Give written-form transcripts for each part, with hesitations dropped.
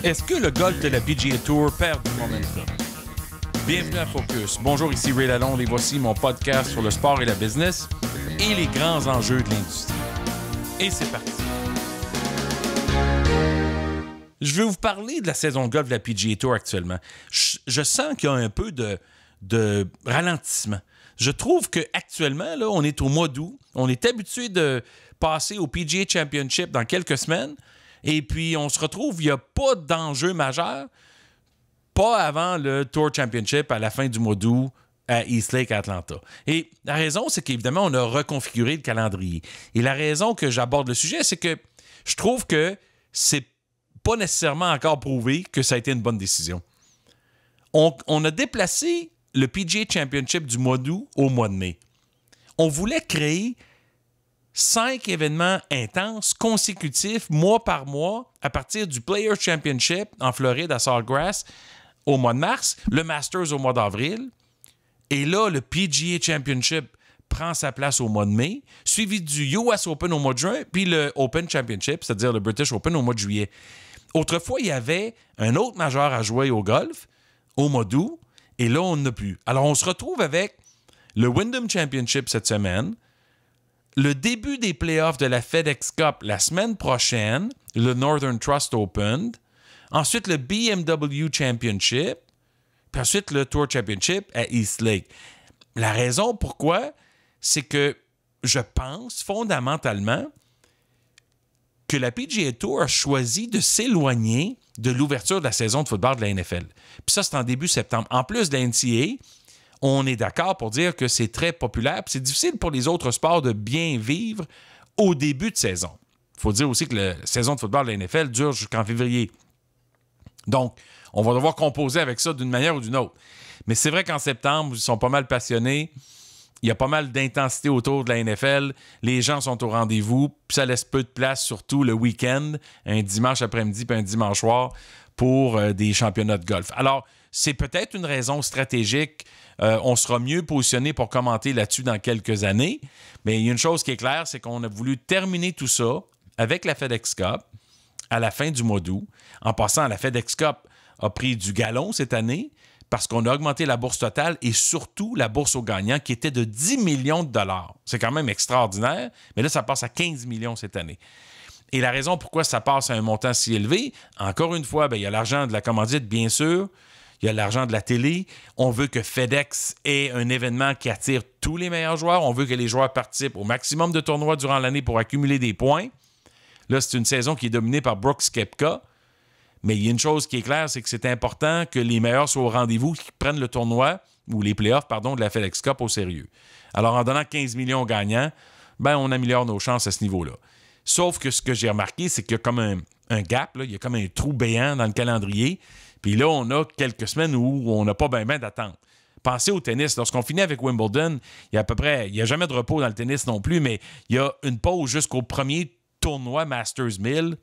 Est-ce que le golf de la PGA Tour perd du momentum? Bienvenue à Focus. Bonjour, ici Ray Lalonde et voici mon podcast sur le sport et la business et les grands enjeux de l'industrie. Et c'est parti. Je vais vous parler de la saison de golf de la PGA Tour actuellement. Je sens qu'il y a un peu de ralentissement. Je trouve qu'actuellement, là, on est au mois d'août. On est habitué de passer au PGA Championship dans quelques semaines. Et puis, on se retrouve, il n'y a pas d'enjeu majeur, pas avant le Tour Championship à la fin du mois d'août à East Lake, à Atlanta. Et la raison, c'est qu'évidemment, on a reconfiguré le calendrier. Et la raison que j'aborde le sujet, c'est que je trouve que c'est pas nécessairement encore prouvé que ça a été une bonne décision. On a déplacé le PGA Championship du mois d'août au mois de mai. On voulait créer 5 événements intenses, consécutifs, mois par mois, à partir du Players Championship en Floride à Sawgrass au mois de mars, le Masters au mois d'avril, et là, le PGA Championship prend sa place au mois de mai, suivi du US Open au mois de juin, puis le Open Championship, c'est-à-dire le British Open au mois de juillet. Autrefois, il y avait un autre majeur à jouer au golf au mois d'août, et là, on n'a plus. Alors, on se retrouve avec le Wyndham Championship cette semaine, le début des playoffs de la FedEx Cup la semaine prochaine, le Northern Trust Open, ensuite le BMW Championship, puis ensuite le Tour Championship à East Lake. La raison pourquoi, c'est que je pense fondamentalement que la PGA Tour a choisi de s'éloigner de l'ouverture de la saison de football de la NFL. Puis ça, c'est en début septembre. En plus de la NCAA, on est d'accord pour dire que c'est très populaire. Puis c'est difficile pour les autres sports de bien vivre au début de saison. Il faut dire aussi que la saison de football de la NFL dure jusqu'en février. Donc, on va devoir composer avec ça d'une manière ou d'une autre. Mais c'est vrai qu'en septembre, ils sont pas mal passionnés. Il y a pas mal d'intensité autour de la NFL. Les gens sont au rendez-vous. Puis ça laisse peu de place, surtout le week-end, un dimanche après-midi puis un dimanche soir, pour des championnats de golf. Alors, c'est peut-être une raison stratégique. On sera mieux positionné pour commenter là-dessus dans quelques années. Mais il y a une chose qui est claire, c'est qu'on a voulu terminer tout ça avec la FedEx Cup à la fin du mois d'août. En passant, la FedEx Cup a pris du galon cette année parce qu'on a augmenté la bourse totale et surtout la bourse aux gagnants qui était de 10 millions de dollars. C'est quand même extraordinaire, mais là, ça passe à 15 millions cette année. Et la raison pourquoi ça passe à un montant si élevé, encore une fois, il y a l'argent de la commandite, bien sûr. Il y a l'argent de la télé. On veut que FedEx ait un événement qui attire tous les meilleurs joueurs. On veut que les joueurs participent au maximum de tournois durant l'année pour accumuler des points. Là, c'est une saison qui est dominée par Brooks Koepka. Mais il y a une chose qui est claire, c'est que c'est important que les meilleurs soient au rendez-vous, qu'ils prennent le tournoi, ou les playoffs, de la FedEx Cup au sérieux. Alors, en donnant 15 millions aux gagnants, on améliore nos chances à ce niveau-là. Sauf que ce que j'ai remarqué, c'est qu'il y a comme un gap, là, il y a comme un trou béant dans le calendrier. Puis là, on a quelques semaines où on n'a pas bien d'attente. Pensez au tennis. Lorsqu'on finit avec Wimbledon, il n'y a jamais de repos dans le tennis non plus, mais il y a une pause jusqu'au premier tournoi Masters 1000.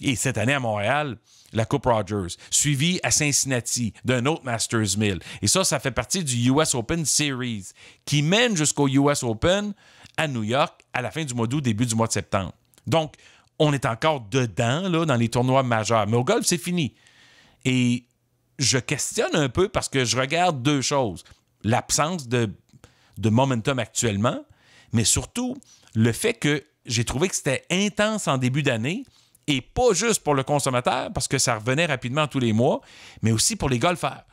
Et cette année à Montréal, la Coupe Rogers, suivie à Cincinnati d'un autre Masters 1000. Et ça fait partie du US Open Series, qui mène jusqu'au US Open à New York à la fin du mois d'août, début du mois de septembre. Donc, on est encore dedans, là, dans les tournois majeurs. Mais au golf, c'est fini. Et je questionne un peu parce que je regarde deux choses. L'absence de momentum actuellement, mais surtout le fait que j'ai trouvé que c'était intense en début d'année et pas juste pour le consommateur parce que ça revenait rapidement tous les mois, mais aussi pour les golfeurs.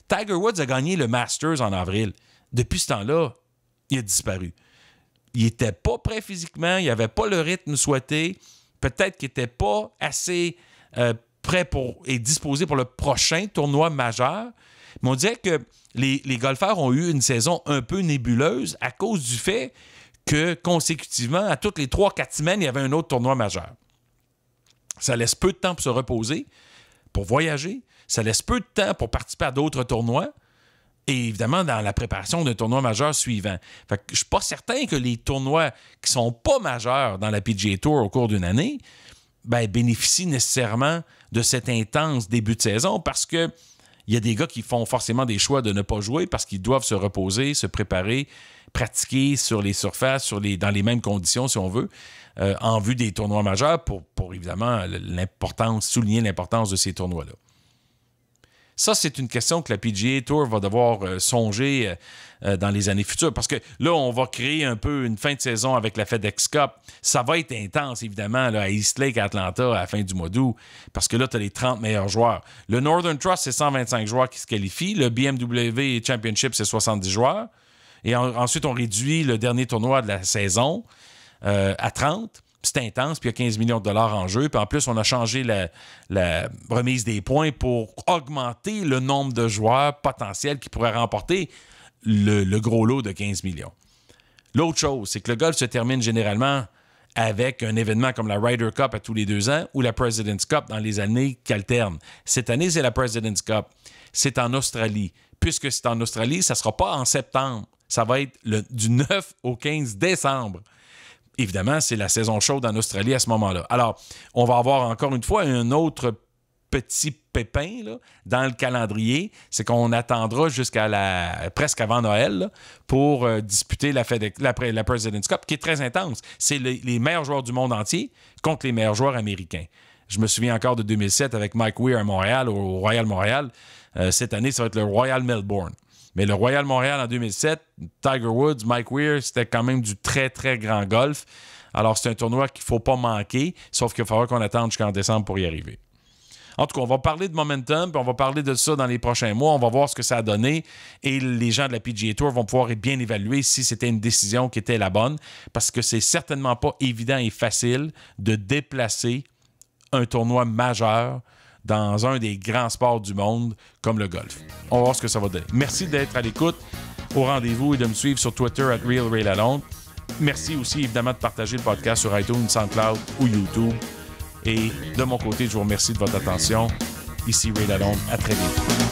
Tiger Woods a gagné le Masters en avril. Depuis ce temps-là, il a disparu. Il n'était pas prêt physiquement, il n'avait pas le rythme souhaité, peut-être qu'il n'était pas assez prêt et disposé pour le prochain tournoi majeur. Mais on dirait que les golfeurs ont eu une saison un peu nébuleuse à cause du fait que, consécutivement, à toutes les 3-4 semaines, il y avait un autre tournoi majeur. Ça laisse peu de temps pour se reposer, pour voyager. Ça laisse peu de temps pour participer à d'autres tournois. Et évidemment, dans la préparation d'un tournoi majeur suivant. Fait que je ne suis pas certain que les tournois qui ne sont pas majeurs dans la PGA Tour au cours d'une année bénéficient nécessairement de cet intense début de saison parce que Il y a des gars qui font forcément des choix de ne pas jouer parce qu'ils doivent se reposer, se préparer, pratiquer sur les surfaces, dans les mêmes conditions, si on veut, en vue des tournois majeurs pour évidemment, souligner l'importance de ces tournois-là. Ça, c'est une question que la PGA Tour va devoir songer dans les années futures. Parce que là, on va créer un peu une fin de saison avec la FedEx Cup. Ça va être intense, évidemment, là, à East Lake, à Atlanta, à la fin du mois d'août. Parce que là, tu as les 30 meilleurs joueurs. Le Northern Trust, c'est 125 joueurs qui se qualifient. Le BMW Championship, c'est 70 joueurs. Et ensuite, on réduit le dernier tournoi de la saison à 30. C'est intense, puis il y a 15 millions de dollars en jeu. Puis en plus, on a changé la remise des points pour augmenter le nombre de joueurs potentiels qui pourraient remporter le gros lot de 15 millions. L'autre chose, c'est que le golf se termine généralement avec un événement comme la Ryder Cup à tous les 2 ans ou la President's Cup dans les années qui alternent. Cette année, c'est la President's Cup. C'est en Australie. Puisque c'est en Australie, ça ne sera pas en septembre. Ça va être du 9 au 15 décembre. Évidemment, c'est la saison chaude en Australie à ce moment-là. Alors, on va avoir encore une fois un autre petit pépin là, dans le calendrier. C'est qu'on attendra presque avant Noël là, pour disputer la President's Cup, qui est très intense. C'est les meilleurs joueurs du monde entier contre les meilleurs joueurs américains. Je me souviens encore de 2007 avec Mike Weir à Montréal, au Royal Montréal. Cette année, ça va être le Royal Melbourne. Mais le Royal Montréal en 2007, Tiger Woods, Mike Weir, c'était quand même du très, très grand golf. Alors, c'est un tournoi qu'il ne faut pas manquer, sauf qu'il va falloir qu'on attende jusqu'en décembre pour y arriver. En tout cas, on va parler de momentum, puis on va parler de ça dans les prochains mois. On va voir ce que ça a donné et les gens de la PGA Tour vont pouvoir bien évaluer si c'était une décision qui était la bonne, parce que c'est certainement pas évident et facile de déplacer un tournoi majeur dans un des grands sports du monde comme le golf. On va voir ce que ça va donner. Merci d'être à l'écoute, au rendez-vous et de me suivre sur Twitter @RealRayLalonde. Merci aussi évidemment de partager le podcast sur iTunes, SoundCloud ou YouTube. Et de mon côté, je vous remercie de votre attention. Ici Ray Lalonde. À très bientôt.